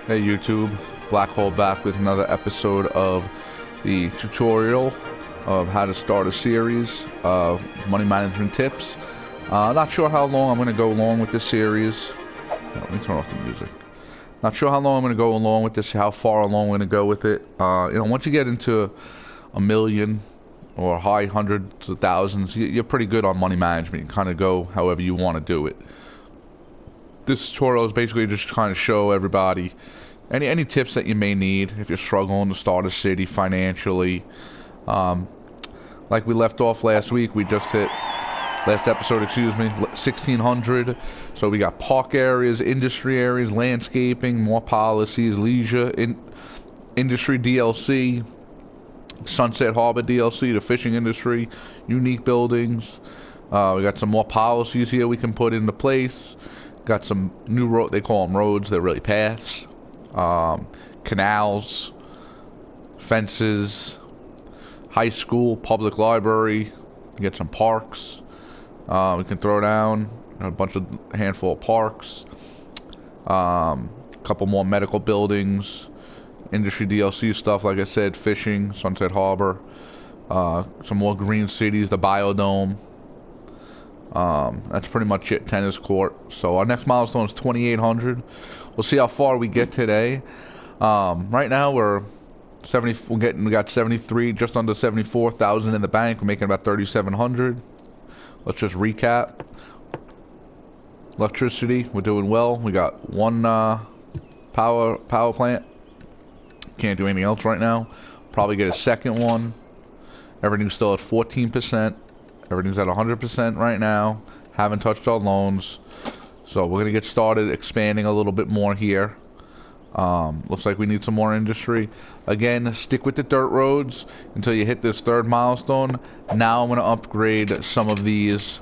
Hey YouTube, Black Hole back with another episode of the tutorial of how to start a series of money management tips. Not sure how long I'm going to go along with this series. Let me turn off the music. Not sure how long I'm going to go along with this, how far along I'm going to go with it. Once you get into a million or high hundreds of thousands, you're pretty good on money management. You kind of go however you want to do it. This tutorial is basically just trying to show everybody any tips that you may need if you're struggling to start a city financially. Like we left off last week, we just hit last episode, 1600. So we got park areas, industry areas, landscaping, more policies, leisure, industry DLC, Sunset Harbor DLC, the fishing industry, unique buildings. We got some more policies here we can put into place. Got some new road, they call them roads, they're really paths. Canals, fences, high school, public library. Get some parks. We can throw down a handful of parks. Couple more medical buildings, industry DLC stuff, like I said, fishing, Sunset Harbor. Some more green cities, the biodome. That's pretty much it. Tennis court. So our next milestone is 2,800. We'll see how far we get today. Right now we're 70. We got 73, just under 74,000 in the bank. We're making about 3,700. Let's just recap. Electricity, we're doing well. We got one power plant. Can't do anything else right now. Probably get a second one. Everything's still at 14%. Everything's at 100% right now. Haven't touched our loans. So we're going to get started expanding a little bit more here. Looks like we need some more industry. Again, stick with the dirt roads until you hit this third milestone. Now I'm going to upgrade some of these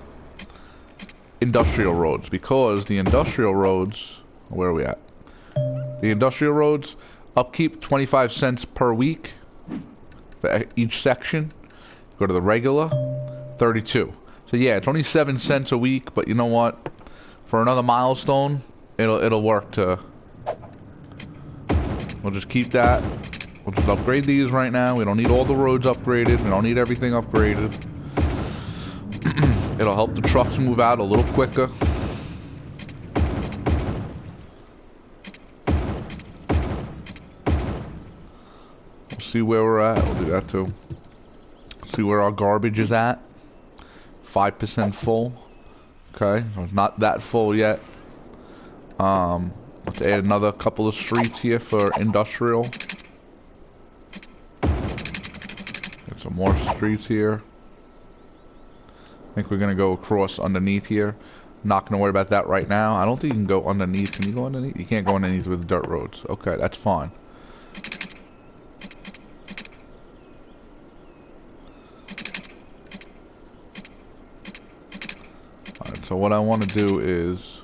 industrial roads, because the industrial roads, where are we at? The industrial roads, upkeep 25 cents per week for each section. Go to the regular, 32. So yeah, it's only 7 cents a week, but you know what? For another milestone, it'll work to. We'll just keep that. We'll just upgrade these right now. We don't need all the roads upgraded. We don't need everything upgraded. It'll help the trucks move out a little quicker. We'll see where we're at. We'll do that too. See where our garbage is at. 5% full. Okay, so it's not that full yet. Let's add another couple of streets here for industrial. Get some more streets here. I think we're gonna go across underneath here. Not gonna worry about that right now. I don't think you can go underneath. Can you go underneath? You can't go underneath with dirt roads. Okay, that's fine. Alright, so what I want to do is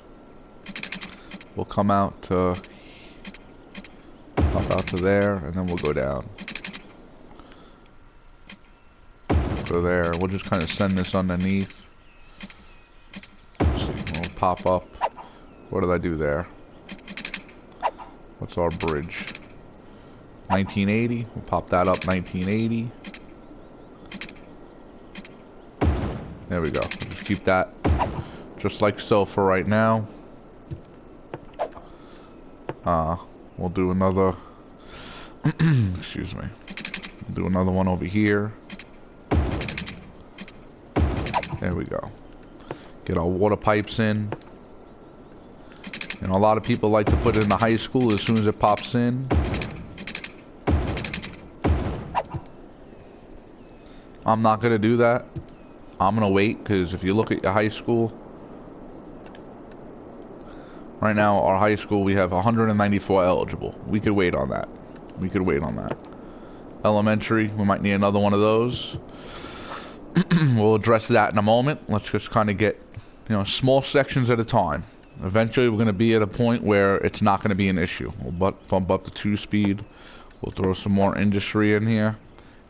we'll come out to there, and then we'll go down. Go there. We'll just kind of send this underneath. Let's see, we'll pop up. What did I do there? What's our bridge? 1980. We'll pop that up. 1980. There we go. We'll just keep that just like so for right now. We'll do another. Excuse me. We'll do another one over here. There we go. Get our water pipes in. And a lot of people like to put it in the high school as soon as it pops in. I'm not gonna do that. I'm gonna wait, because if you look at your high school, right now our high school, we have 194 eligible. We could wait on that. We could wait on that. Elementary, we might need another one of those. We'll address that in a moment. Let's just kind of get, small sections at a time. Eventually we're going to be at a point where it's not going to be an issue. We'll bump up the 2-speed. We'll throw some more industry in here.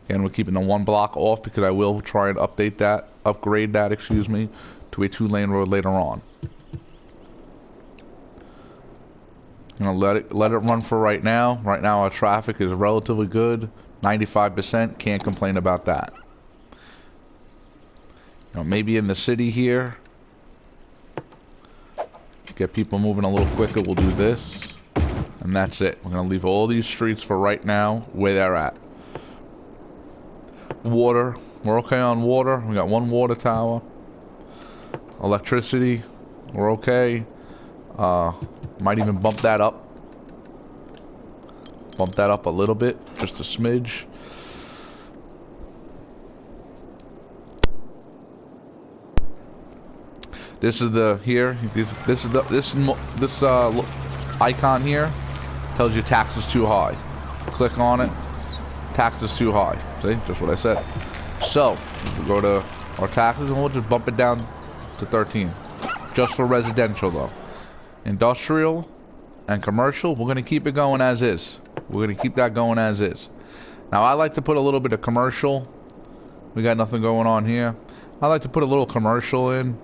Again, we're keeping the 1 block off, because I will try and upgrade that, to a 2-lane road later on. I'm gonna let it run for right now. Right now our traffic is relatively good, 95%. Can't complain about that. You know, maybe in the city here, get people moving a little quicker. We'll do this, and that's it. We're gonna leave all these streets for right now where they're at. Water, we're okay on water. We got one water tower. Electricity, we're okay. Might even bump that up. Bump that up a little bit, just a smidge. This is the here. This icon here tells you tax is too high. Click on it. Tax is too high. See, just what I said. So we go to our taxes and we'll just bump it down to 13. Just for residential though. Industrial and commercial, we're gonna keep it going as is. We're gonna keep that going as is. Now I like to put a little bit of commercial. We got nothing going on here. I like to put a little commercial in.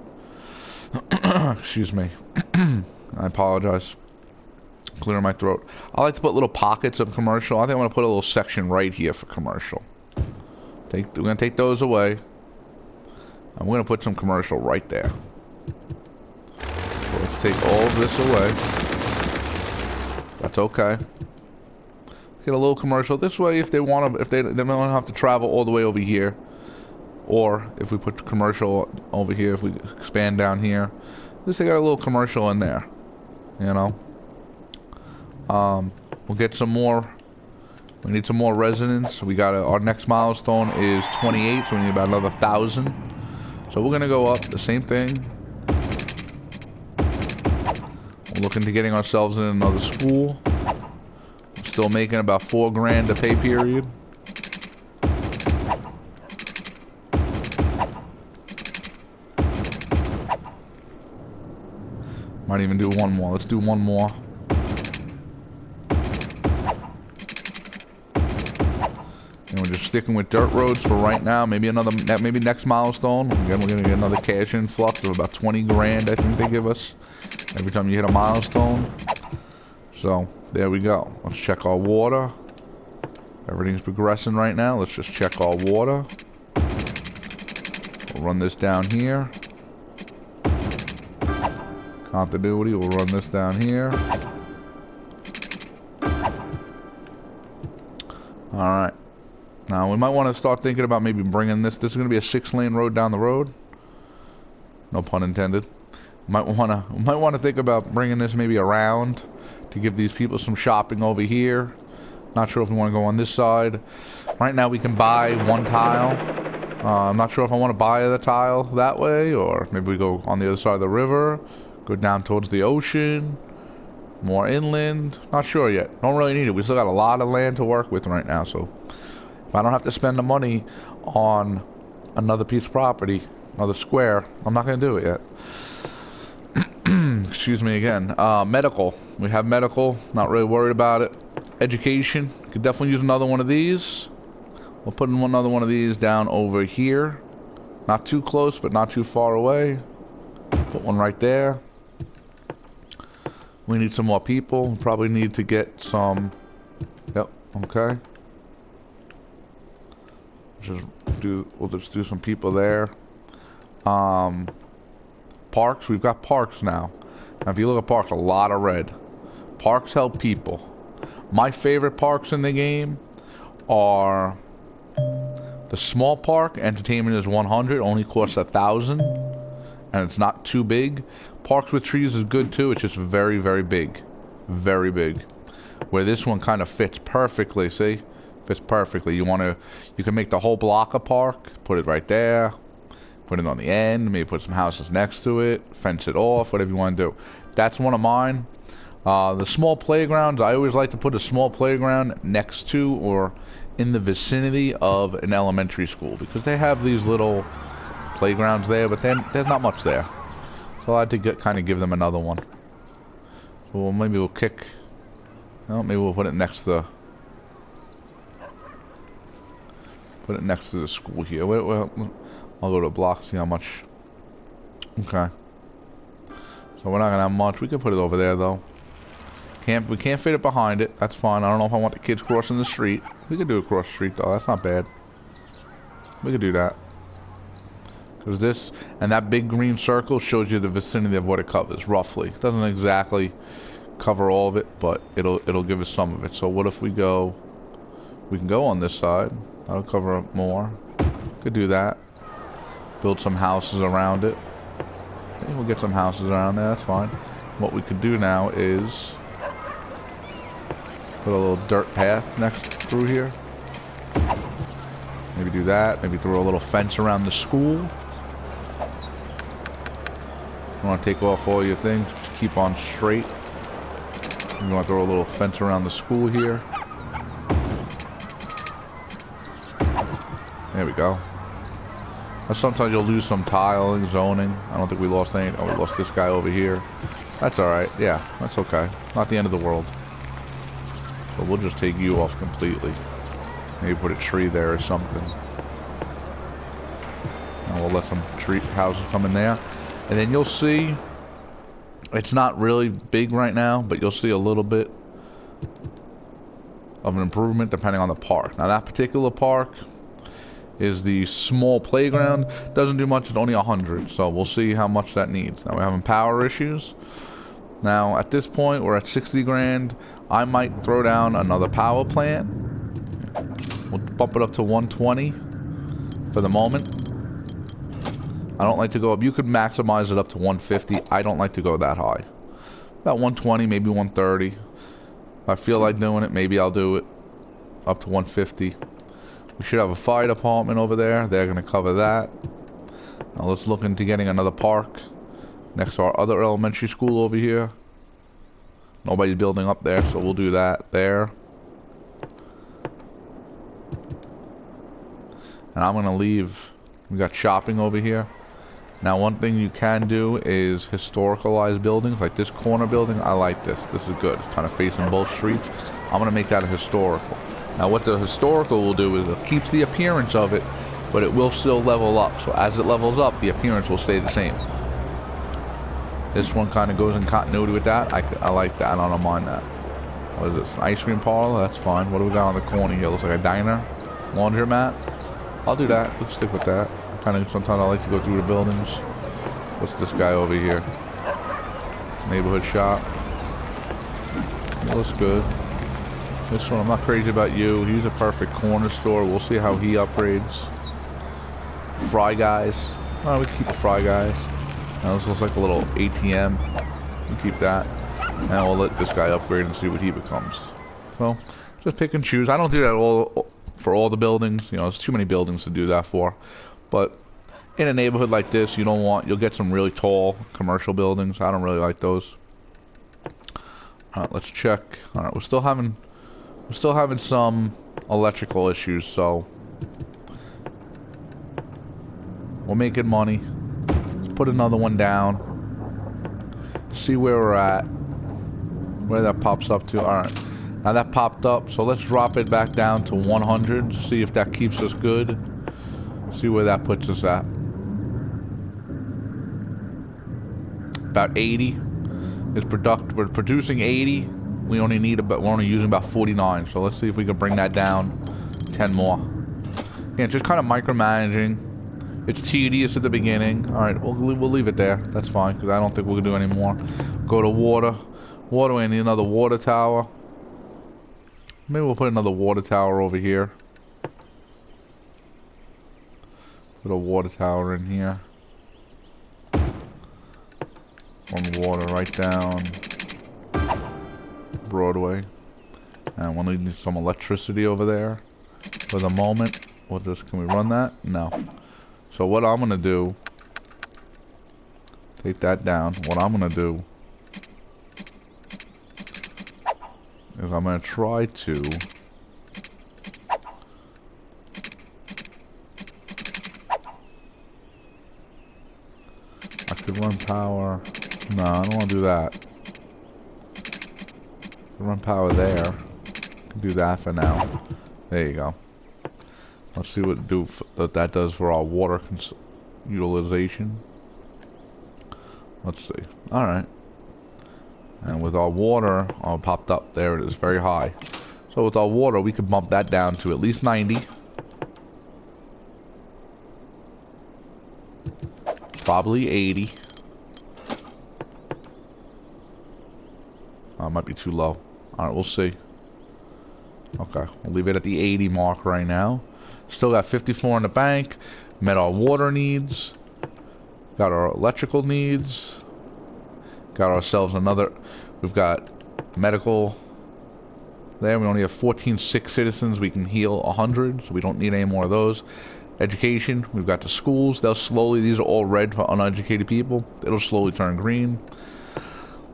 Excuse me. I apologize. Clearing my throat. I like to put little pockets of commercial. I think I'm gonna put a little section right here for commercial. We're gonna take those away. And we're gonna put some commercial right there. So let's take all of this away. That's okay. Get a little commercial this way if they want to. If they don't have to travel all the way over here, or if we put commercial over here, if we expand down here, at least they got a little commercial in there. You know. We'll get some more. We need some more residents. We got our next milestone is 28, so we need about another 1,000. So we're gonna go up the same thing. We're looking to getting ourselves in another school. Still making about $4 grand a pay period. Might even do one more. Let's do one more. And we're just sticking with dirt roads for right now. Maybe maybe next milestone. Again, we're gonna get another cash influx of about 20 grand. I think they give us every time you hit a milestone. So there we go. Let's check our water. Everything's progressing right now. Let's just check our water. We'll run this down here. Continuity. We'll run this down here. All right. Now we might want to start thinking about maybe bringing this. This is going to be a 6-lane road down the road. No pun intended. Might want to think about bringing this maybe around to give these people some shopping over here. Not sure if we want to go on this side. Right now we can buy one tile. I'm not sure if I want to buy the tile that way, or maybe we go on the other side of the river, go down towards the ocean, more inland. Not sure yet. Don't really need it. We still got a lot of land to work with right now, so if I don't have to spend the money on another piece of property, another square, I'm not going to do it yet. Excuse me again. Medical. We have medical. Not really worried about it. Education. Could definitely use another one of these. We'll put in another one of these down over here. Not too close, but not too far away. Put one right there. We need some more people. We probably need to get some... Yep, okay. We'll just do some people there. Parks, we've got parks now. Now if you look at parks, a lot of red. Parks help people. My favorite parks in the game are the small park. Entertainment is 100, only costs 1,000, and it's not too big. Parks with trees is good too. It's just very, very big, very big. Where this one kind of fits perfectly. See, fits perfectly. You can make the whole block a park. Put it right there. Put it on the end. Maybe put some houses next to it. Fence it off. Whatever you want to do. That's one of mine. The small playgrounds, I always like to put a small playground next to or in the vicinity of an elementary school, because they have these little playgrounds there, but then there's not much there. So I had to kind of give them another one. So maybe we'll kick... No, maybe we'll put it next to the school here. Wait, I'll go to a block, see how much. Okay. So we're not gonna have much. We can put it over there though. We can't fit it behind it. That's fine. I don't know if I want the kids crossing the street. We could do it across the street though. That's not bad. We could do that. Because this and that big green circle shows you the vicinity of what it covers, roughly. It doesn't exactly cover all of it, but it'll give us some of it. So what if we go? We can go on this side. That'll cover up more. Could do that. Build some houses around it. Maybe we'll get some houses around there. That's fine. What we could do now is put a little dirt path next through here. Maybe do that. Maybe throw a little fence around the school. You want to take off all your things. Just keep on straight. You want to throw a little fence around the school here. There we go. Sometimes you'll lose some tiling, zoning. I don't think we lost any. Oh, we lost this guy over here. That's alright. Yeah, that's okay. Not the end of the world. So we'll just take you off completely. Maybe put a tree there or something. And we'll let some tree houses come in there. And then you'll see, it's not really big right now, but you'll see a little bit of an improvement depending on the park. Now that particular park is the small playground. Doesn't do much, it's only 100, so we'll see how much that needs. Now we're having power issues. Now at this point we're at 60 grand. I might throw down another power plant. We'll bump it up to 120 for the moment. I don't like to go up. You could maximize it up to 150. I don't like to go that high. About 120, maybe 130. If I feel like doing it, maybe I'll do it up to 150. We should have a fire department over there. They're going to cover that. Now let's look into getting another park next to our other elementary school over here. Nobody's building up there, so we'll do that there. And I'm going to leave. We got shopping over here. Now one thing you can do is historicalize buildings. Like this corner building, I like this. This is good. It's kind of facing both streets. I'm going to make that a historical. Now what the historical will do is it keeps the appearance of it, but it will still level up. So as it levels up, the appearance will stay the same. This one kind of goes in continuity with that. I like that. I don't mind that. What is this? An ice cream parlor? That's fine. What do we got on the corner here? Looks like a diner. Laundromat. I'll do that. Let's stick with that. Sometimes I like to go through the buildings. What's this guy over here? Neighborhood shop. That looks good. This one, I'm not crazy about you. He's a perfect corner store. We'll see how he upgrades. Fry Guys. Oh, we can keep the Fry Guys. Now this looks like a little ATM. We'll keep that. And we'll let this guy upgrade and see what he becomes. So, just pick and choose. I don't do that all for all the buildings. You know, there's too many buildings to do that for. But in a neighborhood like this, you'll get some really tall commercial buildings. I don't really like those. Alright, let's check. Alright, we're still having some electrical issues, so we're making money. Let's put another one down. See where we're at. Where that pops up to. Alright. Now that popped up, so let's drop it back down to 100. See if that keeps us good. See where that puts us at. About 80 is we're producing 80. We're only using about 49. So let's see if we can bring that down 10 more. Yeah, just kind of micromanaging. It's tedious at the beginning. All right, we'll leave it there. That's fine because I don't think we'll do any more. Go to water. Water. We need another water tower. Maybe we'll put another water tower over here. Put a water tower in here. One water right down Broadway. And we'll need some electricity over there. For the moment, can we run that? No. So what I'm gonna do, take that down. What I'm gonna do is I'm gonna try to run power. No, I don't want to do that. Run power there. Can do that for now. There you go. Let's see what that does for our water utilization. Let's see. All right. And with our water, oh, it popped up. There it is, very high. So with our water, we could bump that down to at least 90. Probably 80. Oh, it might be too low. Alright, we'll see. Okay, we'll leave it at the 80 mark right now. Still got 54 in the bank. Met our water needs. Got our electrical needs. Got ourselves another. We've got medical there. We only have 14 sick citizens. We can heal 100, so we don't need any more of those. Education, we've got the schools. They'll slowly, these are all red for uneducated people. It'll slowly turn green.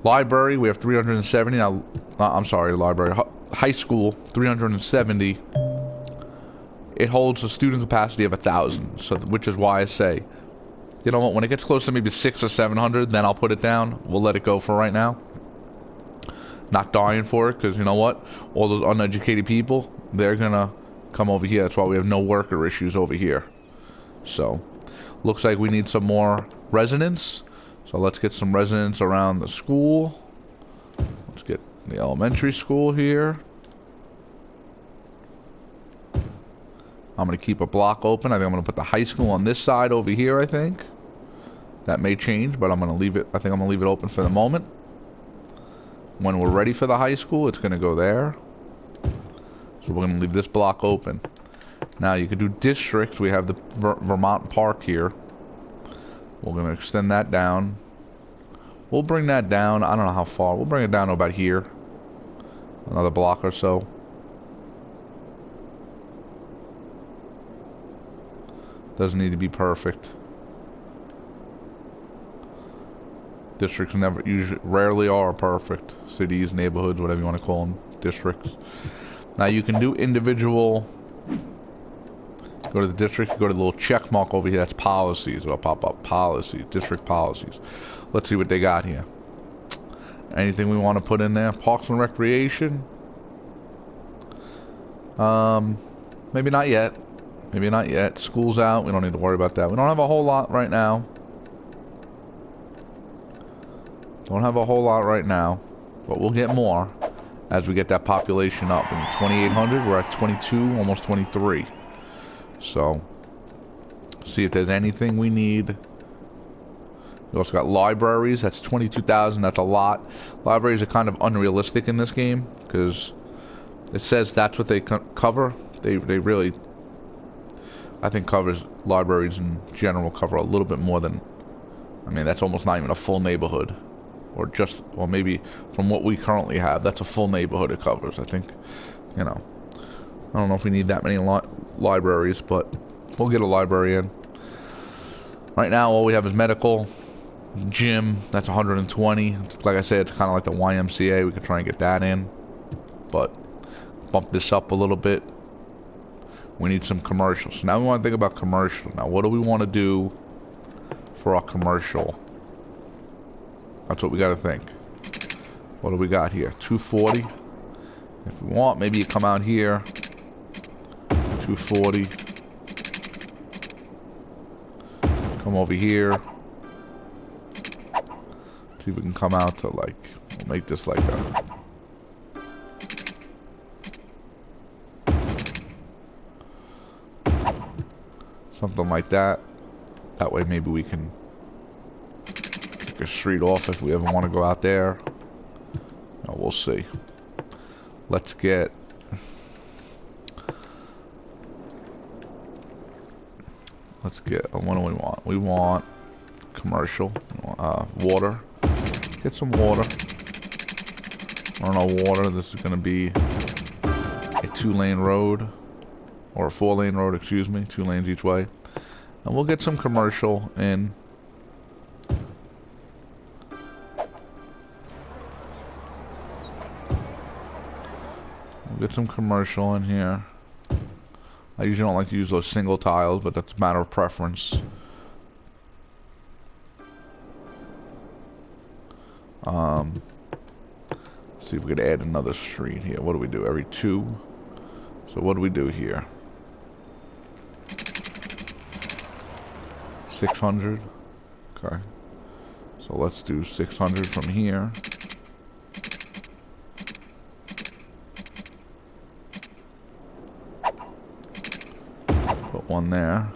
Library, we have 370. Now, I'm sorry, library. High school, 370. It holds a student capacity of 1,000, so which is why I say, you know what, when it gets close to maybe 600 or 700, then I'll put it down. We'll let it go for right now. Not dying for it, because you know what? All those uneducated people, they're gonna come over here. That's why we have no worker issues over here. So, looks like we need some more residents. So let's get some residents around the school. Let's get the elementary school here. I'm going to keep a block open. I think I'm going to put the high school on this side over here, I think. That may change, but I'm going to leave it. I think I'm going to leave it open for the moment. When we're ready for the high school, it's going to go there. So we're going to leave this block open. Now you can do districts. We have the Vermont Park here. We're going to extend that down. We'll bring that down. I don't know how far. We'll bring it down to about here. Another block or so. Doesn't need to be perfect. Districts never, usually, rarely are perfect. Cities, neighborhoods, whatever you want to call them. Districts. Now you can do individual. Go to the district, go to the little check mark over here. That's policies. It'll pop up policies, district policies. Let's see what they got here. Anything we want to put in there? Parks and recreation. Maybe not yet. Maybe not yet. School's out. We don't need to worry about that. We don't have a whole lot right now. Don't have a whole lot right now. But we'll get more as we get that population up. In 2,800, we're at 22, almost 23. So, see if there's anything we need. We also got libraries. That's 22,000. That's a lot. Libraries are kind of unrealistic in this game because it says that's what they cover. They really, I think, covers libraries in general cover a little bit more than. I mean, that's almost not even a full neighborhood, or just, or maybe from what we currently have, that's a full neighborhood it covers. I think, you know. I don't know if we need that many libraries, but we'll get a library in. Right now, all we have is medical, gym. That's 120. Like I said, it's kind of like the YMCA. We could try and get that in, but bump this up a little bit. We need some commercials. Now we want to think about commercial. Now, what do we want to do for our commercial? That's what we got to think. What do we got here? 240. If we want, maybe you come out here. 240. Come over here. See if we can come out to, like, we'll make this like a something like that. That way maybe we can kick a street off if we ever want to go out there. No, we'll see. Let's get what do we want? We want commercial, water. Get some water. I don't know water. This is going to be a 2-lane road, or a 4-lane road, excuse me. 2 lanes each way. And we'll get some commercial in. We'll get some commercial in here. I usually don't like to use those single tiles, but that's a matter of preference. See if we could add another street here. What do we do? Every 2? So what do we do here? 600. Okay. So let's do 600 from here. one there.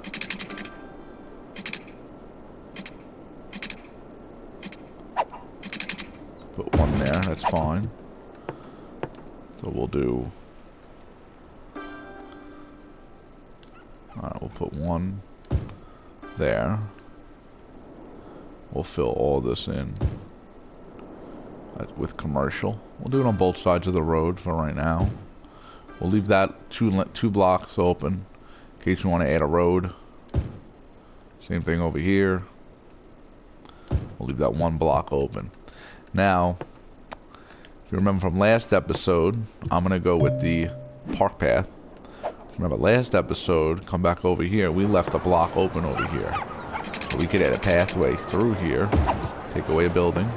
Put one there, that's fine. So we'll do... Alright, we'll put one there. We'll fill all this in with commercial. We'll do it on both sides of the road for right now. We'll leave that two blocks open in case you want to add a road. Same thing over here. We'll leave that one block open. Now, if you remember from last episode, I'm going to go with the park path. Remember last episode, come back over here, we left a block open over here. So we could add a pathway through here, take away a building,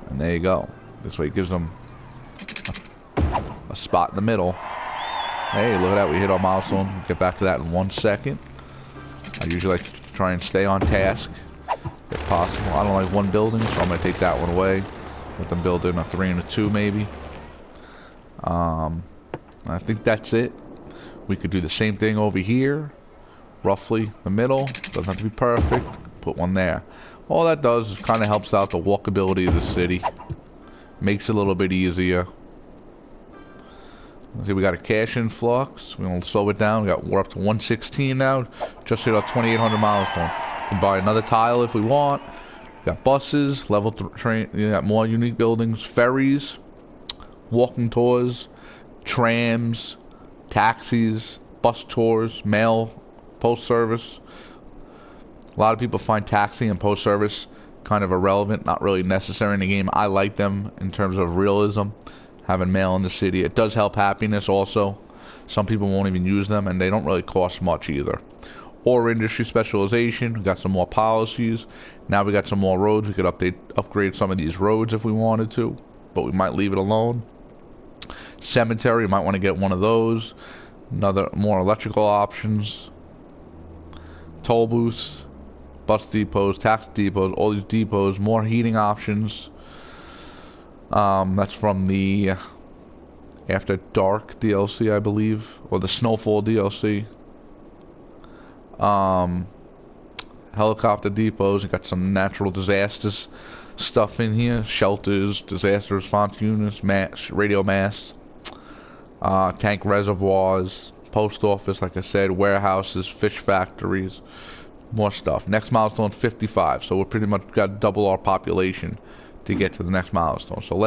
and there you go. This way it gives them a spot in the middle. Hey, look at that, we hit our milestone. We'll get back to that in 1 second. I usually like to try and stay on task, if possible. I don't like one building, so I'm going to take that one away. Let them build in a 3 and a 2 maybe. I think that's it. We could do the same thing over here. Roughly the middle. Doesn't have to be perfect. Put one there. All that does is kind of helps out the walkability of the city. Makes it a little bit easier. Let's see, we got a cash influx. We're going to slow it down. We're up to 116 now. Just hit our 2,800 milestone. We can buy another tile if we want. We got buses, level train. You got more unique buildings, ferries, walking tours, trams, taxis, bus tours, mail, post service. A lot of people find taxi and post service kind of irrelevant, not really necessary in the game. I like them in terms of realism, having mail in the city. It does help happiness also. Some people won't even use them, and they don't really cost much either. Or industry specialization. We got some more policies. Now we got some more roads. We could upgrade some of these roads if we wanted to, but we might leave it alone. Cemetery, you might want to get one of those. More electrical options. Toll booths, bus depots, tax depots, all these depots, more heating options. That's from the After Dark DLC, I believe, or the Snowfall DLC. Helicopter depots. You got some natural disasters stuff in here. Shelters, disaster response units, radio masts, tank reservoirs, post office, like I said, warehouses, fish factories, more stuff. Next milestone 55, so we're pretty much got double our population to get to the next milestone. So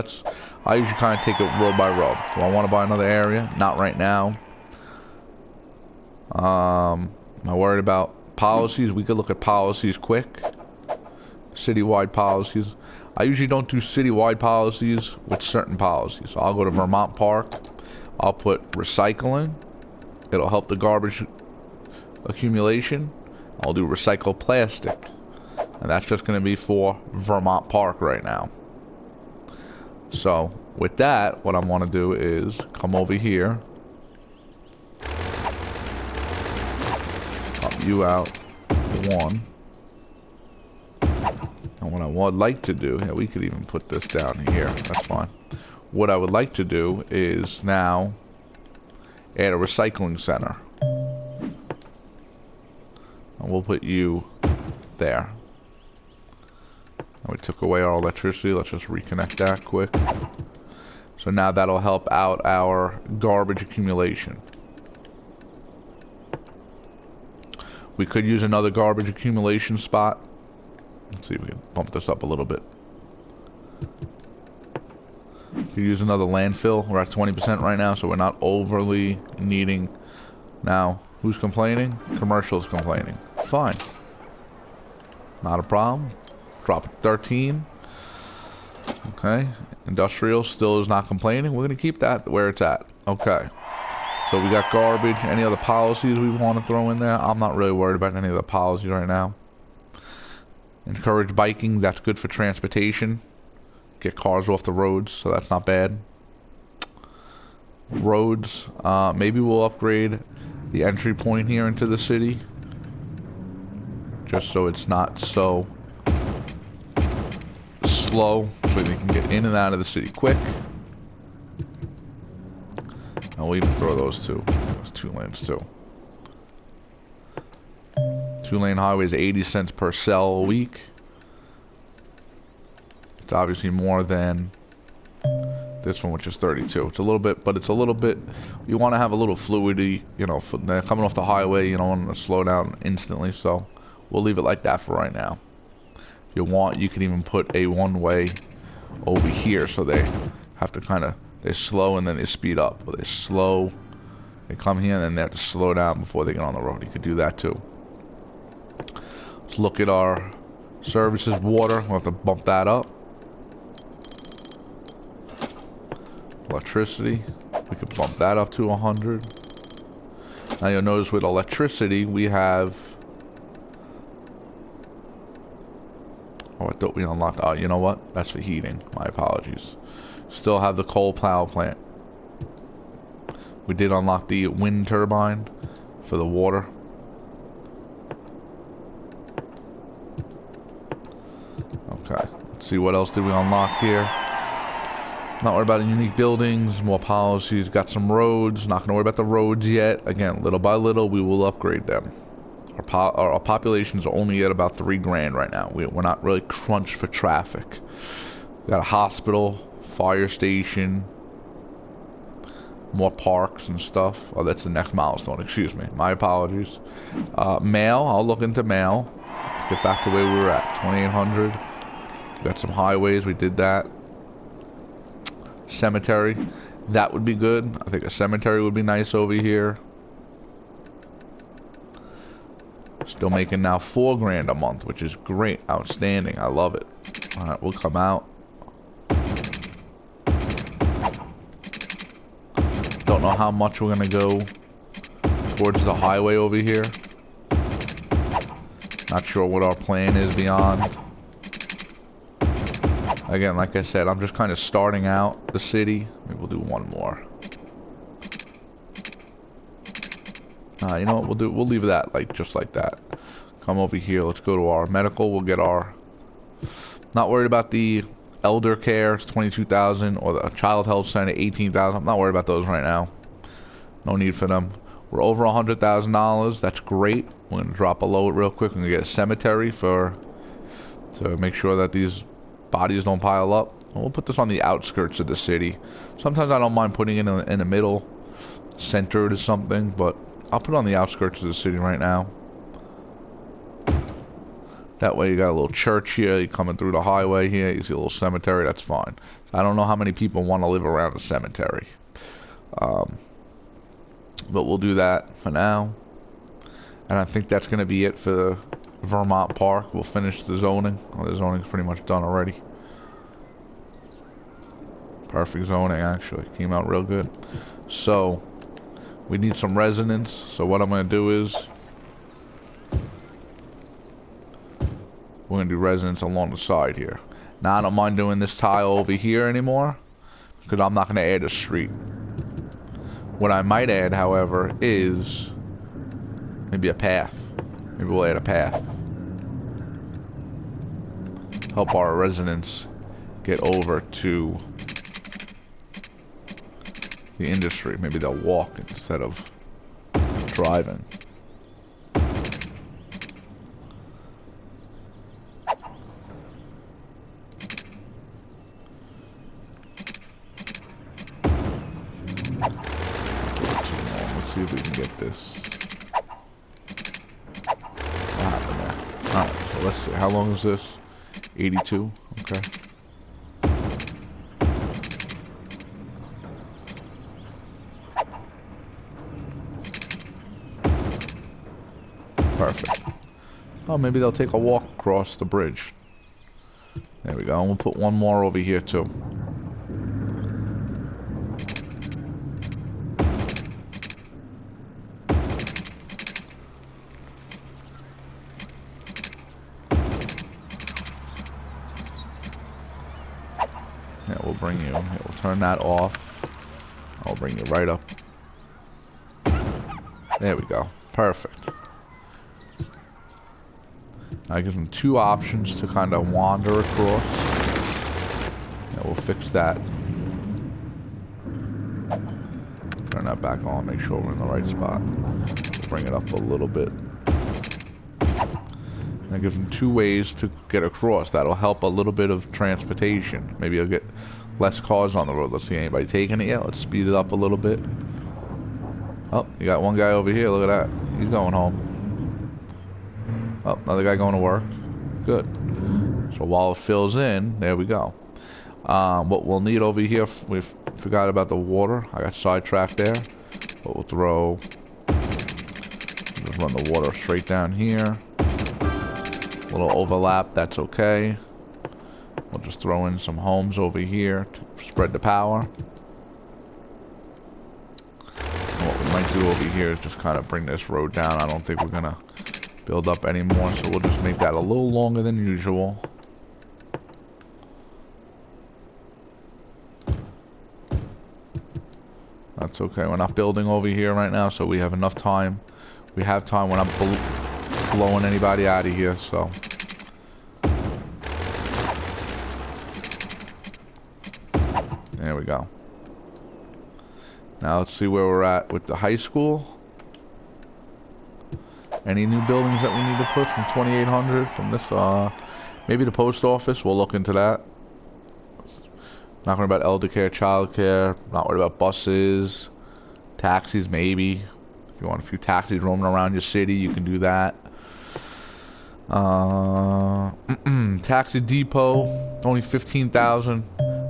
I usually kind of take it row by row. Do I want to buy another area? Not right now. Am I worried about policies? We could look at policies quick. Citywide policies. I usually don't do citywide policies with certain policies. So I'll go to Vermont Park. I'll put recycling. It'll help the garbage accumulation. I'll do recycle plastic. And that's just going to be for Vermont Park right now. So with that, what I want to do is come over here. Pop you out. One. And what I would like to do, yeah, we could even put this down here. That's fine. What I would like to do is now add a recycling center. And we'll put you there. And we took away our electricity. Let's just reconnect that quick. So now that'll help out our garbage accumulation. We could use another garbage accumulation spot. Let's see if we can bump this up a little bit. Could use another landfill. We're at 20% right now, so we're not overly needing. Now, who's complaining? Commercial's complaining. Fine. Not a problem. Drop it to 13. Okay. Industrial still is not complaining. We're going to keep that where it's at. Okay. So we got garbage. Any other policies we want to throw in there? I'm not really worried about any of the policies right now. Encourage biking. That's good for transportation. Get cars off the roads, so that's not bad. Roads. Maybe we'll upgrade the entry point here into the city. Just so it's not so slow, so they can get in and out of the city quick. And we'll even throw those two lanes too. 2-lane highway is 80 cents per cell a week. It's obviously more than this one, which is 32. It's a little bit, but it's a little bit, you want to have a little fluidity, you know, coming off the highway, you don't want to slow down instantly, so we'll leave it like that for right now. If you want, you can even put a one-way over here, so they have to kind of, they slow and then they speed up. Or they slow, they come here and then they have to slow down before they get on the road. You could do that too. Let's look at our services. Water, we'll have to bump that up. Electricity, we could bump that up to 100. Now you'll notice with electricity we have, oh, I thought we unlocked, oh, you know what, that's for heating, my apologies. Still have the coal power plant. We did unlock the wind turbine for the water. Okay, let's see, what else did we unlock here? Not worried about unique buildings, more policies, got some roads, not going to worry about the roads yet. Again, little by little, we will upgrade them. Our populations are only at about 3 grand right now. We're not really crunched for traffic. We got a hospital, fire station, more parks and stuff. Oh, that's the next milestone, excuse me. My apologies. Mail, I'll look into mail. Let's get back to where we were at, 2,800. We got some highways, we did that. Cemetery, that would be good. I think a cemetery would be nice over here. Still making now 4 grand a month, which is great, outstanding. I love it. All right, we'll come out. Don't know how much we're gonna go towards the highway over here. Not sure what our plan is beyond. Again, like I said, I'm just kind of starting out the city. Maybe we'll do one more. You know what? We'll leave that like just like that. Come over here. Let's go to our medical. We'll get our. Not worried about the elder care. It's 22,000, or the child health center 18,000. I'm not worried about those right now. No need for them. We're over $100,000. That's great. We're gonna drop below it real quick. We're gonna get a cemetery to make sure that these bodies don't pile up. We'll put this on the outskirts of the city. Sometimes I don't mind putting it in the middle, centered or something, but I'll put it on the outskirts of the city right now. That way you got a little church here, you're coming through the highway here, you see a little cemetery, that's fine. I don't know how many people want to live around a cemetery. But we'll do that for now. And I think that's going to be it for the Vermont Park. We'll finish the zoning. Oh, the zoning's pretty much done already. Perfect zoning, actually. Came out real good. So, we need some residents. So what I'm going to do is, we're going to do residents along the side here. Now, I don't mind doing this tile over here anymore, because I'm not going to add a street. What I might add, however, is maybe a path. Maybe we'll add a path. Help our residents get over to the industry. Maybe they'll walk instead of driving. Let's see if we can get this. Alright, so let's see. How long is this? 82? Okay. Perfect. Oh, maybe they'll take a walk across the bridge. There we go. And we'll put one more over here, too. Yeah, we'll bring you. Yeah, we'll turn that off. I'll bring you right up. There we go. Perfect. I give them 2 options to kind of wander across. Yeah, we'll fix that. Turn that back on. Make sure we're in the right spot. Bring it up a little bit. That gives them 2 ways to get across. That'll help a little bit of transportation. Maybe I'll get less cars on the road. Let's see, anybody taking it yet? Let's speed it up a little bit. Oh, you got one guy over here. Look at that. He's going home. Oh, another guy going to work. Good. So while it fills in, there we go. What we'll need over here, we forgot about the water. I got sidetracked there. But we'll throw, just run the water straight down here. A little overlap, that's okay. We'll just throw in some homes over here to spread the power. And what we might do over here is just kind of bring this road down. I don't think we're gonna build up anymore, so we'll just make that a little longer than usual. That's okay. We're not building over here right now, so we have enough time. We have time. We're not blowing anybody out of here, so. There we go. Now let's see where we're at with the high school. Any new buildings that we need to put from 2800 from this, maybe the post office, we'll look into that. Not worried about elder care, child care, not worried about buses, taxis maybe. If you want a few taxis roaming around your city, you can do that. Taxi depot, only 15,000.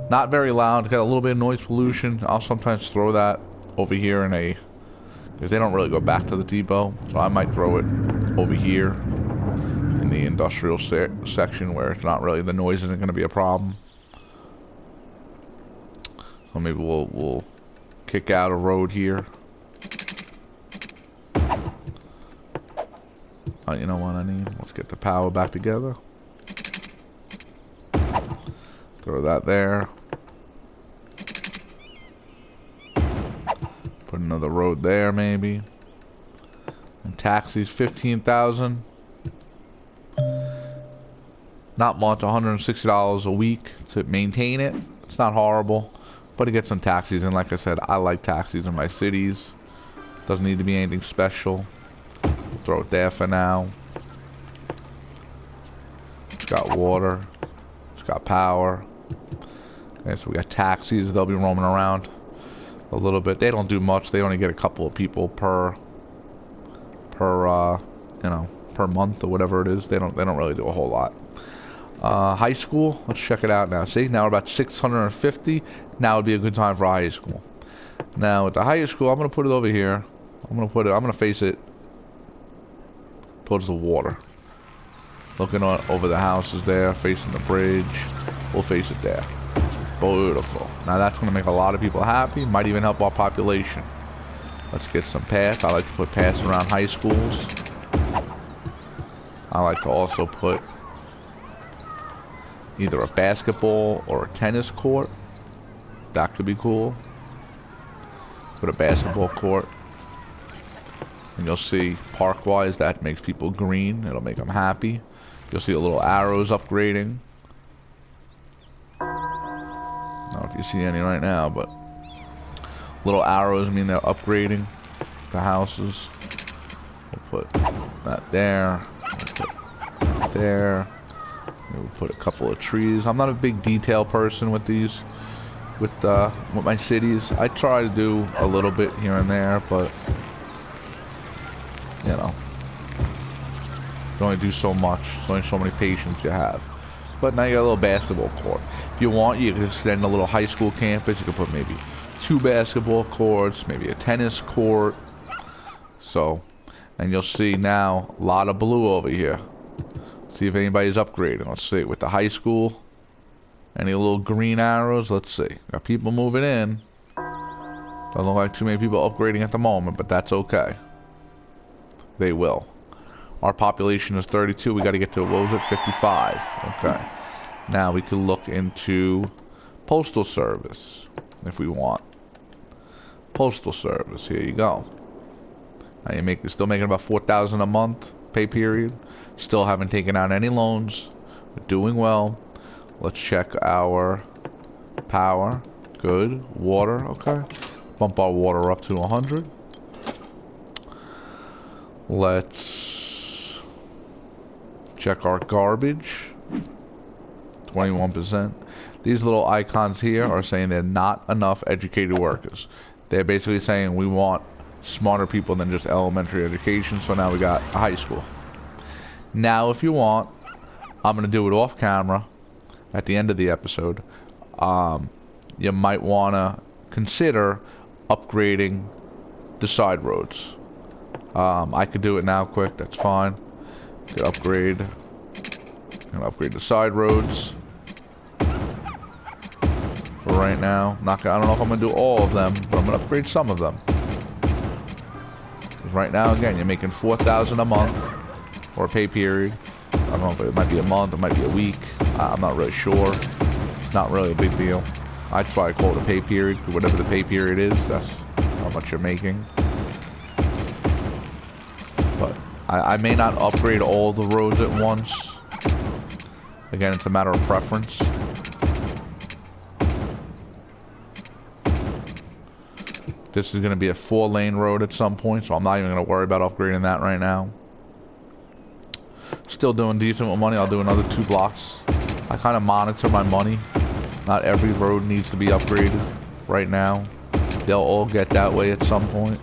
Not very loud, got a little bit of noise pollution. I'll sometimes throw that over here in a, because they don't really go back to the depot. So I might throw it over here in the industrial section where it's not really, the noise isn't going to be a problem. So maybe we'll kick out a road here. Oh, you know what I need? Let's get the power back together. Throw that there. Put another road there, maybe. And taxis, 15,000. Not much, $160 a week to maintain it. It's not horrible. But to get some taxis, and like I said, I like taxis in my cities. Doesn't need to be anything special. We'll throw it there for now. It's got water. It's got power. Okay, so we got taxis. They'll be roaming around a little bit. They don't do much. They only get a couple of people per month or whatever it is. They don't really do a whole lot. High school, let's check it out now. See, now we're about 650. Now would be a good time for high school. Now with the high school, I'm gonna put it over here. I'm gonna face it towards the water. Looking over the houses there, facing the bridge. We'll face it there. Beautiful. Now that's gonna make a lot of people happy. Might even help our population. Let's get some paths. I like to put paths around high schools. I like to also put either a basketball or a tennis court. That could be cool. Put a basketball court. And you'll see park-wise, that makes people green. It'll make them happy. You'll see the little arrows upgrading. I don't know if you see any right now, but little arrows mean they're upgrading the houses. We'll put that there. We'll put that there. We'll put a couple of trees. I'm not a big detail person with these, with my cities. I try to do a little bit here and there, but you know, you can only do so much. There's only so many patients you have. But now you got a little basketball court. If you want, you can extend a little high school campus. You can put maybe 2 basketball courts, maybe a tennis court. So, and you'll see now a lot of blue over here. See if anybody's upgrading. Let's see. With the high school, any little green arrows? Let's see. Got people moving in. Doesn't look like too many people upgrading at the moment, but that's okay. They will. Our population is 32. We got to get to, what was it, 55. Okay. Now we can look into postal service if we want. Postal service. Here you go. Now you're still making about $4,000 a month pay period. Still haven't taken out any loans. We're doing well. Let's check our power. Good. Water. Okay. Bump our water up to 100. Let's Check our garbage. 21%. These little icons here are saying they're not enough educated workers. They're basically saying we want smarter people than just elementary education, so now we got a high school. Now, if you want, I'm going to do it off camera at the end of the episode. You might want to consider upgrading the side roads. I could do it now quick, that's fine. Could upgrade. I'm going to upgrade the side roads. For right now. I don't know if I'm going to do all of them, but I'm going to upgrade some of them. Right now, again, you're making $4,000 a month. Or a pay period. I don't know if it might be a month, it might be a week. I'm not really sure. It's not really a big deal. That's why I call it a pay period. Whatever the pay period is, that's how much you're making. But I may not upgrade all the roads at once. Again, it's a matter of preference. This is going to be a 4-lane road at some point, so I'm not even going to worry about upgrading that right now. Still doing decent with money. I'll do another 2 blocks. I kind of monitor my money. Not every road needs to be upgraded right now. They'll all get that way at some point.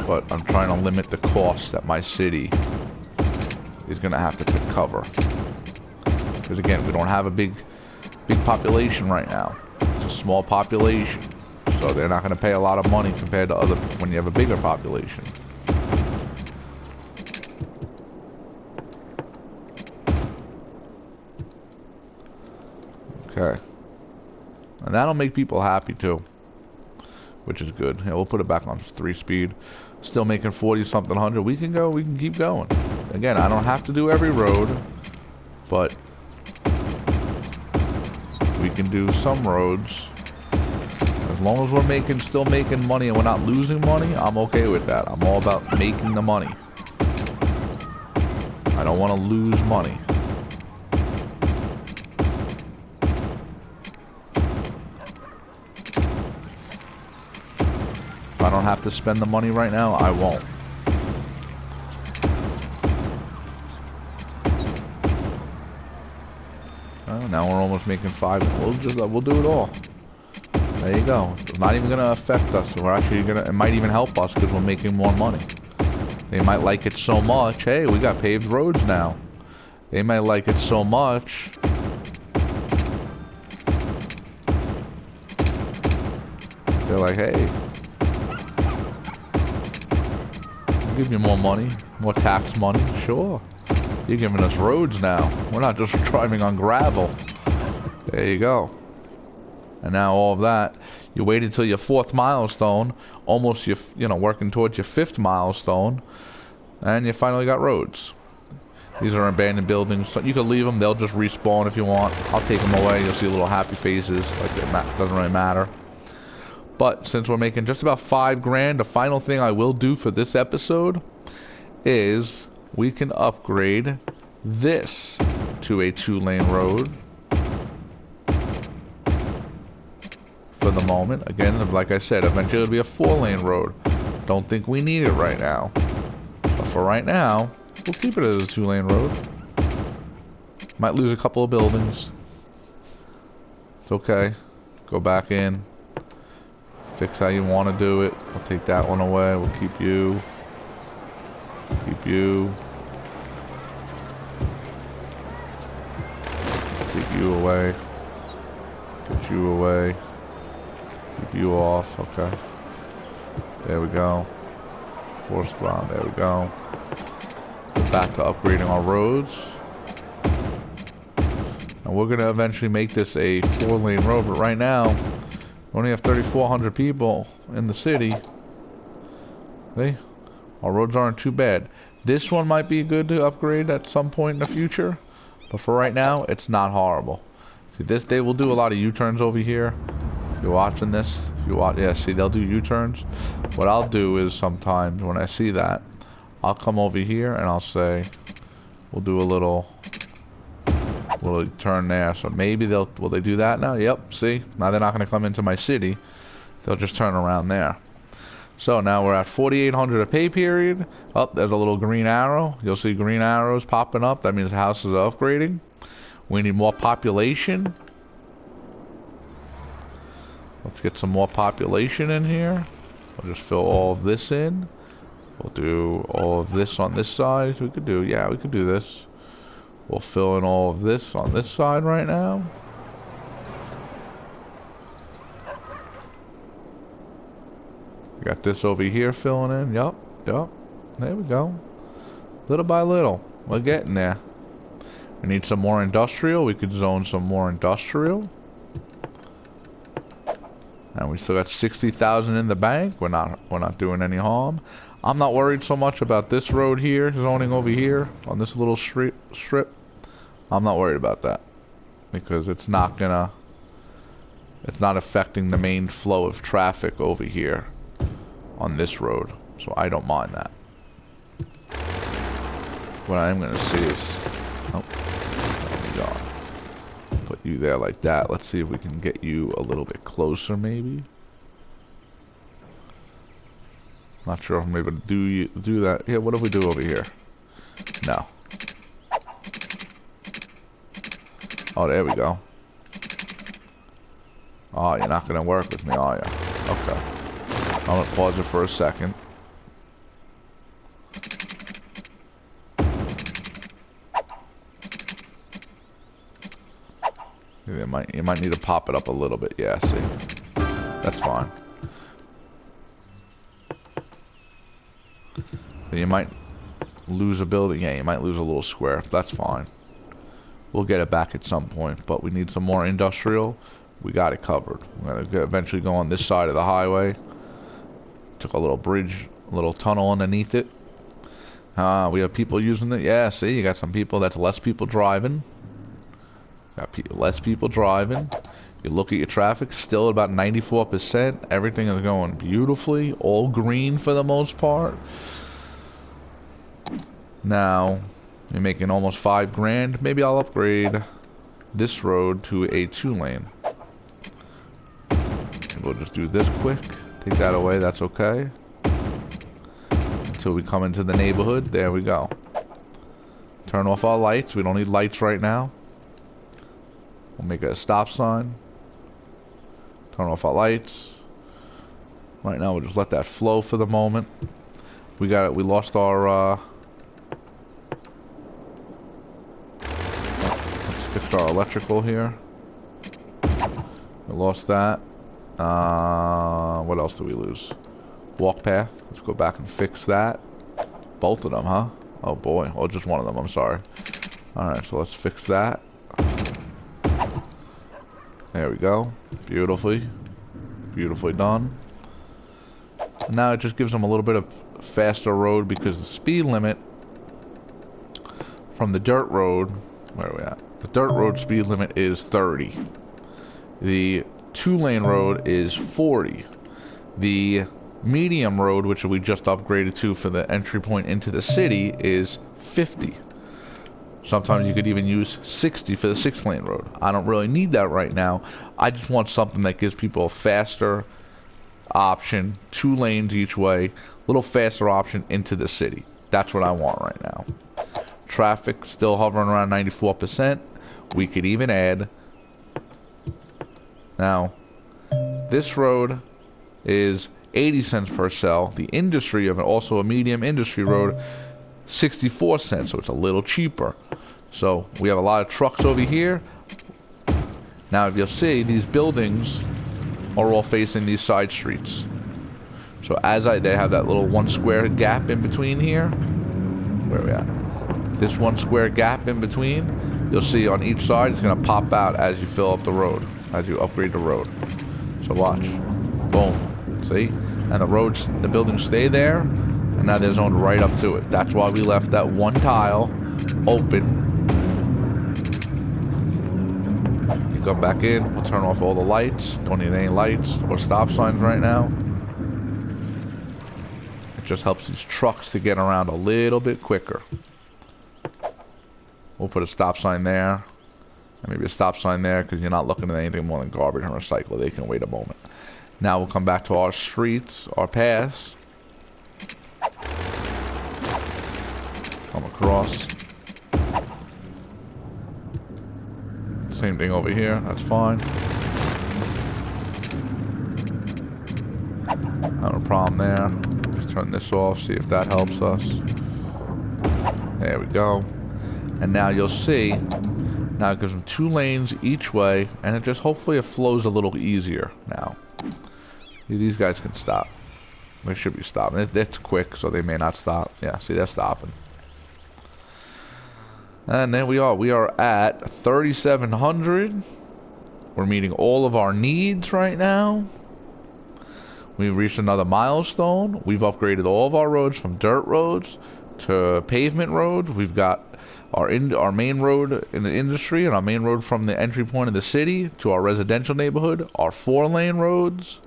But I'm trying to limit the cost that my city is going to have to cover. Because again, we don't have a big population right now. It's a small population. So they're not going to pay a lot of money compared to other when you have a bigger population. Okay. And that'll make people happy too. Which is good. Yeah, we'll put it back on 3-speed. Still making 40-something hundred. We can keep going. Again, I don't have to do every road. But we can do some roads. As long as we're still making money and we're not losing money, I'm okay with that. I'm all about making the money. I don't want to lose money. If I don't have to spend the money right now, I won't. Oh, now we're almost making 5. We'll do it all. There you go. It's not even going to affect us. We're actually it might even help us because we're making more money. They might like it so much. Hey, we got paved roads now. They might like it so much. They're like, hey, we'll give you more money. More tax money. Sure. You're giving us roads now. We're not just driving on gravel. There you go. And now all of that, you wait until your 4th milestone, almost working towards your 5th milestone, and you finally got roads. These are abandoned buildings, so you can leave them. They'll just respawn if you want. I'll take them away. You'll see little happy faces. Like it doesn't really matter. But since we're making just about $5,000, the final thing I will do for this episode is we can upgrade this to a 2-lane road. For the moment. Again, like I said, eventually it'll be a 4-lane road. Don't think we need it right now. But for right now, we'll keep it as a 2-lane road. Might lose a couple of buildings. It's okay. Go back in. Fix how you want to do it. We'll take that one away. We'll keep you. Keep you. Take you away. Put you away. Keep you off, okay. There we go. Forced ground, there we go. We're back to upgrading our roads. And we're going to eventually make this a 4-lane road, but right now, we only have 3,400 people in the city. See? Our roads aren't too bad. This one might be good to upgrade at some point in the future, but for right now, it's not horrible. See, they will do a lot of U-turns over here. If you're watching this, yeah, see, they'll do U-turns. What I'll do is sometimes when I see that, I'll come over here and I'll say, we'll do a little turn there. So maybe will they do that now? Yep, see, now they're not going to come into my city. they'll just turn around there. So now we're at 4,800 a pay period. Oh, there's a little green arrow. You'll see green arrows popping up. That means houses are upgrading. We need more population. Let's get some more population in here. We'll just fill all of this in. We'll do all of this on this side. We could do this. We'll fill in all of this on this side right now. We got this over here filling in. Yup. There we go. Little by little. We're getting there. We need some more industrial. We could zone some more industrial. And we still got 60,000 in the bank. We're not doing any harm. I'm not worried so much about this road here, zoning over here on this little strip. I'm not worried about that because it's not affecting the main flow of traffic over here on this road. So I don't mind that. What I am gonna see is, oh, there we go. Put you there like that. Let's see if we can get you a little bit closer, maybe. Not sure if I'm able to do that. Yeah, what do we do over here? No. Oh, there we go. Oh, you're not gonna work with me, are you? Okay. I'm gonna pause it for a second. You might need to pop it up a little bit. Yeah, see. That's fine. You might lose a building. Yeah, you might lose a little square. That's fine. We'll get it back at some point, but we need some more industrial. We got it covered. We're gonna eventually go on this side of the highway. Took a little bridge, a little tunnel underneath it. We have people using it. Yeah, see, you got some people. That's less people driving. Less people driving. You look at your traffic, still at about 94%. Everything is going beautifully. All green for the most part. Now, you're making almost $5 grand. Maybe I'll upgrade this road to a 2-lane. We'll just do this quick. Take that away. That's okay. Until we come into the neighborhood. There we go. Turn off our lights. We don't need lights right now. We'll make a stop sign. Turn off our lights. Right now, we'll just let that flow for the moment. We lost our, let's fix our electrical here. We lost that. What else do we lose? Walk path. Let's go back and fix that. Both of them, huh? Oh boy. Oh, just one of them. I'm sorry. Alright, so let's fix that. There we go. Beautifully done. Now it just gives them a little bit of faster road because the speed limit from the dirt road, where are we at? The dirt road speed limit is 30. The 2-lane road is 40. The medium road, which we just upgraded to for the entry point into the city, is 50. Sometimes you could even use 60 for the 6-lane road. I don't really need that right now. I just want something that gives people a faster option, 2 lanes each way, a little faster option into the city. That's what I want right now. Traffic still hovering around 94%. We could even add. Now, this road is 80 cents per cell. The industry of it, also a medium industry road, 64 cents, so it's a little cheaper. So we have a lot of trucks over here. Now if you'll see, these buildings are all facing these side streets. So they have that little 1 square gap in between here. Where are we at? This 1 square gap in between, you'll see on each side it's gonna pop out as you fill up the road, as you upgrade the road. So watch. Boom. See? And the buildings stay there. And now there's zoned right up to it. That's why we left that 1 tile open. You come back in. We'll turn off all the lights. Don't need any lights or stop signs right now. It just helps these trucks to get around a little bit quicker. We'll put a stop sign there. And maybe a stop sign there because you're not looking at anything more than garbage and recycle. They can wait a moment. Now we'll come back to our streets, our paths. Come across. Same thing over here. That's fine. Not a problem there. Let's turn this off, see if that helps us. There we go. And now you'll see, now it gives them 2 lanes each way, and it just, hopefully it flows a little easier now. These guys can stop. They should be stopping. It's quick, so they may not stop. Yeah, see, they're stopping. And there we are. We are at 3,700. We're meeting all of our needs right now. We've reached another milestone. We've upgraded all of our roads from dirt roads to pavement roads. We've got our main road in the industry and our main road from the entry point of the city to our residential neighborhood, our 4-lane roads.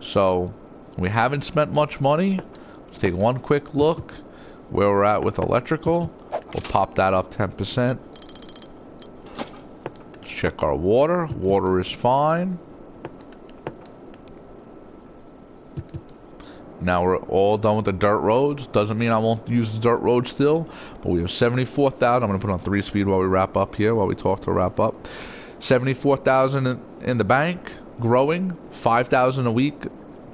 So we haven't spent much money. Let's take one quick look where we're at with electrical. We'll pop that up 10%. Let's check our water. Water is fine. Now we're all done with the dirt roads. Doesn't mean I won't use the dirt roads still, but we have 74,000. I'm going to put on 3-speed while we wrap up here, while we talk to wrap up. 74,000 in the bank, growing. 5,000 a week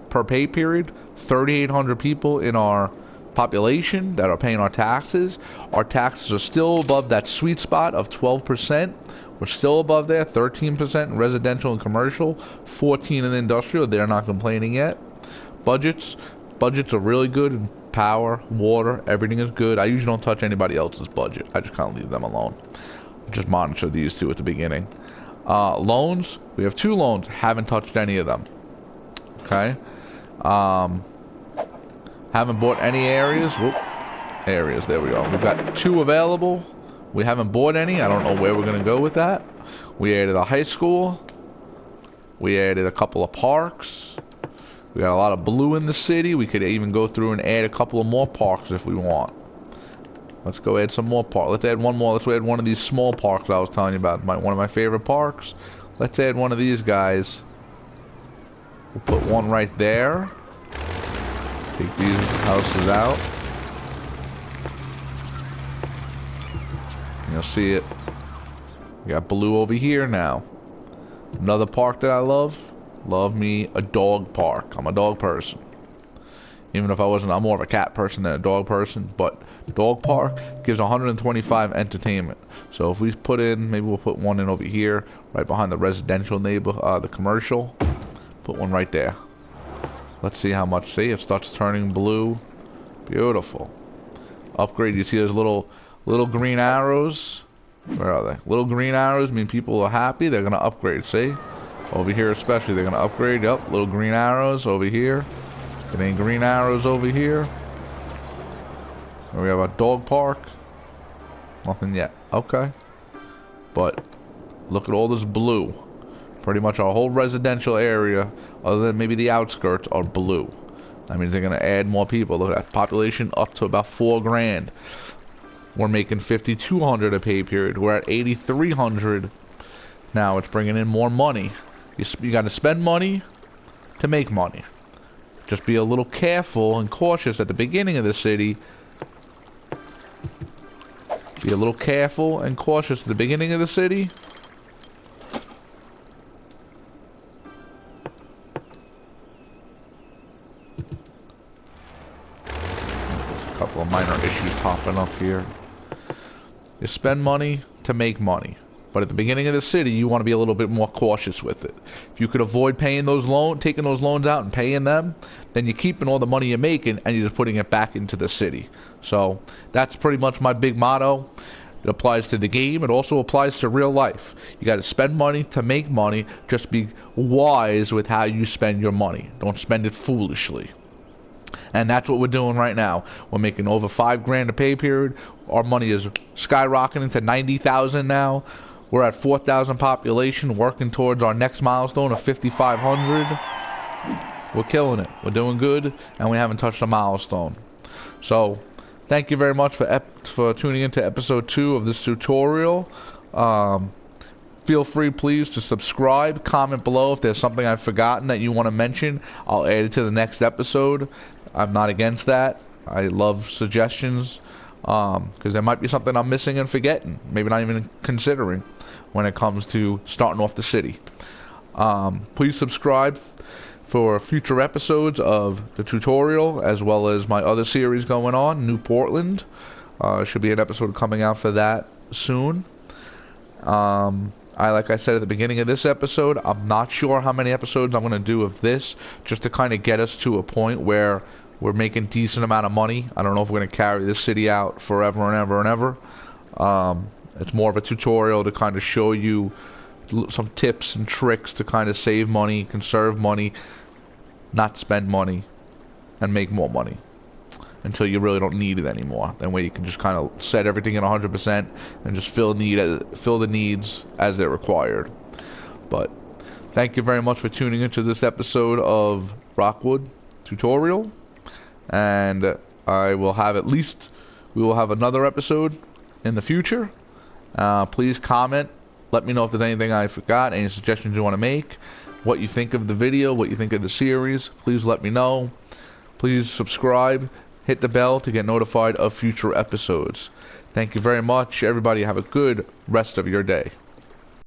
per pay period. 3,800 people in our population that are paying our taxes. Our taxes are still above that sweet spot of 12%. We're still above there. 13% in residential and commercial. 14% in industrial. They're not complaining yet. Budgets are really good in power, water, everything is good. I usually don't touch anybody else's budget. I just kind of leave them alone. Just monitor these 2 at the beginning. Loans, we have 2 loans. Haven't touched any of them. Okay. Haven't bought any areas. Whoop. Areas, there we go. We've got 2 available. We haven't bought any. I don't know where we're going to go with that. We added a high school. We added a couple of parks. We got a lot of blue in the city. We could even go through and add a couple of more parks if we want. Let's go add some more parks. Let's add one more. Let's add one of these small parks I was telling you about. One of my favorite parks. Let's add one of these guys. We'll put one right there. Take these houses out. You'll see it. We got blue over here now. Another park that I love. Love me a dog park. I'm a dog person. Even if I wasn't, I'm more of a cat person than a dog person. But dog park gives 125 entertainment. So if we put in, maybe we'll put one in over here, right behind the residential neighbor, the commercial. Put one right there. Let's see how much. See, it starts turning blue. Beautiful. Upgrade. You see those little green arrows? Where are they? Little green arrows mean people are happy. They're gonna upgrade. See? Over here especially, they're going to upgrade. Yep, little green arrows over here. It ain't green arrows over here. And we have a dog park. Nothing yet. Okay. But look at all this blue. Pretty much our whole residential area, other than maybe the outskirts, are blue. That means they're going to add more people. Look at that. Population up to about 4 grand. We're making 5,200 a pay period. We're at 8,300. Now it's bringing in more money. You got to spend money to make money. Just be a little careful and cautious at the beginning of the city. Be a little careful and cautious at the beginning of the city. A couple of minor issues popping up here. You spend money to make money. But at the beginning of the city, you want to be a little bit more cautious with it. If you could avoid paying those loans, taking those loans out and paying them, then you're keeping all the money you're making and you're just putting it back into the city. So that's pretty much my big motto. It applies to the game. It also applies to real life. You got to spend money to make money. Just be wise with how you spend your money. Don't spend it foolishly. And that's what we're doing right now. We're making over 5 grand a pay period. Our money is skyrocketing to 90,000 now. We're at 4,000 population, working towards our next milestone of 5,500. We're killing it. We're doing good, and we haven't touched a milestone. So, thank you very much for tuning into episode 2 of this tutorial. Feel free, please, to subscribe, comment below if there's something I've forgotten that you want to mention. I'll add it to the next episode. I'm not against that. I love suggestions, because there might be something I'm missing and forgetting, maybe not even considering when it comes to starting off the city. Please subscribe for future episodes of the tutorial, as well as my other series going on, New Portland. Should be an episode coming out for that soon. Like I said at the beginning of this episode, I'm not sure how many episodes I'm going to do of this, just to kind of get us to a point where we're making decent amount of money. I don't know if we're going to carry this city out forever and ever and ever. It's more of a tutorial to kind of show you some tips and tricks to kind of save money, conserve money, not spend money, and make more money until you really don't need it anymore. That way you can just kind of set everything at 100% and just fill the needs as they're required. But thank you very much for tuning into this episode of Rockwood Tutorial, and we will have another episode in the future. Please comment, let me know if there's anything I forgot, any suggestions you want to make, what you think of the video, what you think of the series. Please let me know. Please subscribe, hit the bell to get notified of future episodes. Thank you very much. Everybody have a good rest of your day.